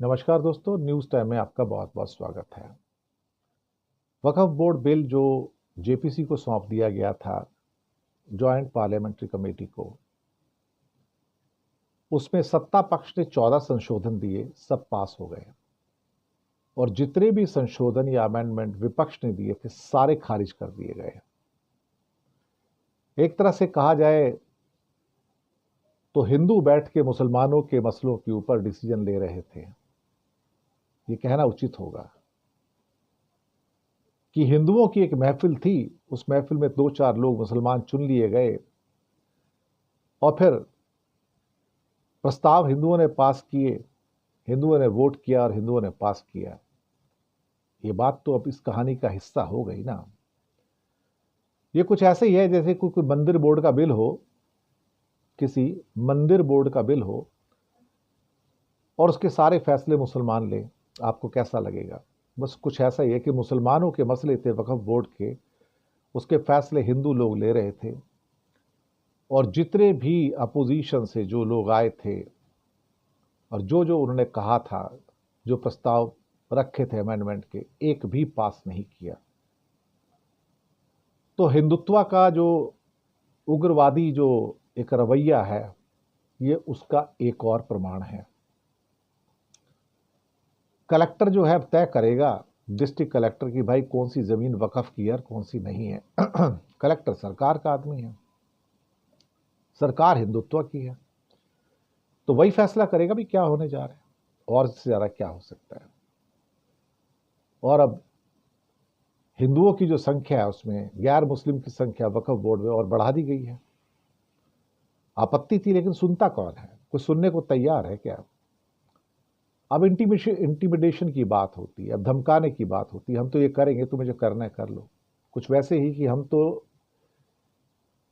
नमस्कार दोस्तों, news time में आपका बहुत बहुत स्वागत है। वक्फ बोर्ड बिल जो जेपीसी को सौंप दिया गया था, जॉइंट पार्लियामेंट्री कमेटी को, उसमें सत्ता पक्ष ने 14 संशोधन दिए, सब पास हो गए। और जितने भी संशोधन या अमेंडमेंट विपक्ष ने दिए थे, सारे खारिज कर दिए गए। एक तरह से कहा जाए तो हिंदू बैठ के मुसलमानों के मसलों के ऊपर डिसीजन ले रहे थे, ये कहना उचित होगा कि हिंदुओं की एक महफिल थी, उस महफिल में 2-4 लोग मुसलमान चुन लिए गए और फिर प्रस्ताव हिंदुओं ने पास किए, हिंदुओं ने वोट किया और हिंदुओं ने पास किया। ये बात तो अब इस कहानी का हिस्सा हो गई ना। ये कुछ ऐसे ही है जैसे कोई मंदिर बोर्ड का बिल हो, किसी मंदिर बोर्ड का बिल हो और उसके सारे फैसले मुसलमान लें, आपको कैसा लगेगा? बस कुछ ऐसा ही है कि मुसलमानों के मसले थे वक्फ बोर्ड के, उसके फैसले हिंदू लोग ले रहे थे और जितने भी अपोजिशन से जो लोग आए थे और जो जो उन्होंने कहा था, जो प्रस्ताव रखे थे अमेंडमेंट के, एक भी पास नहीं किया। तो हिंदुत्व का जो उग्रवादी जो एक रवैया है, ये उसका एक और प्रमाण है। कलेक्टर जो है तय करेगा, डिस्ट्रिक्ट कलेक्टर की भाई कौन सी जमीन वक्फ की है और कौन सी नहीं है। कलेक्टर सरकार का आदमी है, सरकार हिंदुत्व की है, तो वही फैसला करेगा भी क्या होने जा रहा है और इससे ज्यादा क्या हो सकता है। और अब हिंदुओं की जो संख्या है उसमें गैर मुस्लिम की संख्या वक्फ बोर्ड में और बढ़ा दी गई है। आपत्ति थी लेकिन सुनता कौन है? कोई सुनने को तैयार है क्या? अब इंटिमिडेशन की बात होती है, अब धमकाने की बात होती है, हम तो ये करेंगे, तुम्हें जो करना है कर लो। कुछ वैसे ही कि हम तो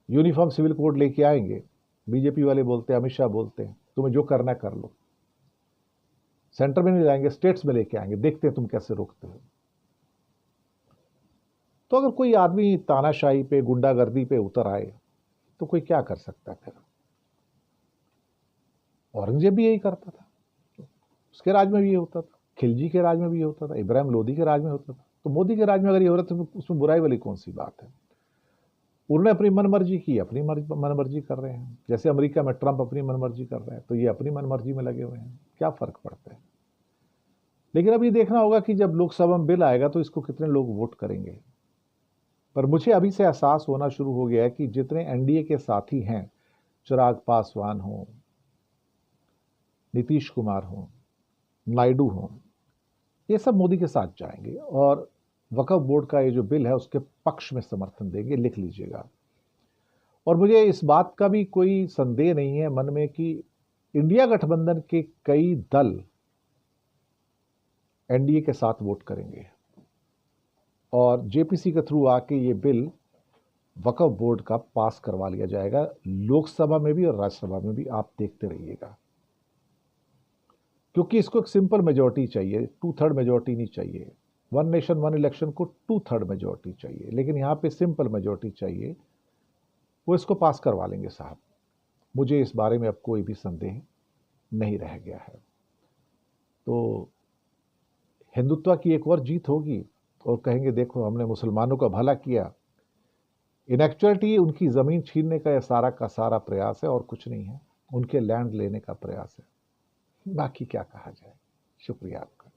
यूनिफॉर्म सिविल कोड लेके आएंगे, बीजेपी वाले बोलते हैं, अमित शाह बोलते हैं, तुम्हें जो करना है कर लो। सेंटर में नहीं लाएंगे, स्टेट्स में लेके आएंगे, देखते हैं तुम कैसे रोकते हो। तो अगर कोई आदमी तानाशाही पे, गुंडागर्दी पे उतर आए तो कोई क्या कर सकता है? फिर औरंगजेब भी यही करता था, उसके राज में भी ये होता था, खिलजी के राज में भी ये होता था, इब्राहिम लोदी के राज में होता था। तो मोदी के राज में अगर ये हो रहा था तो उसमें बुराई वाली कौन सी बात है? उन्होंने अपनी मनमर्जी की, अपनी मनमर्जी कर रहे हैं। जैसे अमेरिका में ट्रंप अपनी मनमर्जी कर रहे हैं, तो ये अपनी मनमर्जी में लगे हुए हैं, क्या फर्क पड़ता है? लेकिन अब ये देखना होगा कि जब लोकसभा में बिल आएगा तो इसको कितने लोग वोट करेंगे। पर मुझे अभी से एहसास होना शुरू हो गया है कि जितने एनडीए के साथी हैं, चिराग पासवान हो, नीतीश कुमार हो, नायडू हो, ये सब मोदी के साथ जाएंगे और वक्फ बोर्ड का ये जो बिल है उसके पक्ष में समर्थन देंगे, लिख लीजिएगा। और मुझे इस बात का भी कोई संदेह नहीं है मन में कि इंडिया गठबंधन के कई दल एनडीए के साथ वोट करेंगे और जेपीसी के थ्रू आके ये बिल वक्फ बोर्ड का पास करवा लिया जाएगा, लोकसभा में भी और राज्यसभा में भी। आप देखते रहिएगा, क्योंकि इसको एक सिंपल मेजोरिटी चाहिए, 2/3 मेजोरिटी नहीं चाहिए। वन नेशन वन इलेक्शन को 2/3 मेजोरिटी चाहिए, लेकिन यहाँ पे सिंपल मेजोरिटी चाहिए, वो इसको पास करवा लेंगे साहब। मुझे इस बारे में अब कोई भी संदेह नहीं रह गया है। तो हिंदुत्व की एक और जीत होगी और कहेंगे देखो हमने मुसलमानों का भला किया। इन एक्चुअलिटी उनकी ज़मीन छीनने का सारा का सारा प्रयास है और कुछ नहीं है, उनके लैंड लेने का प्रयास है। बाकी क्या कहा जाए। शुक्रिया आपका।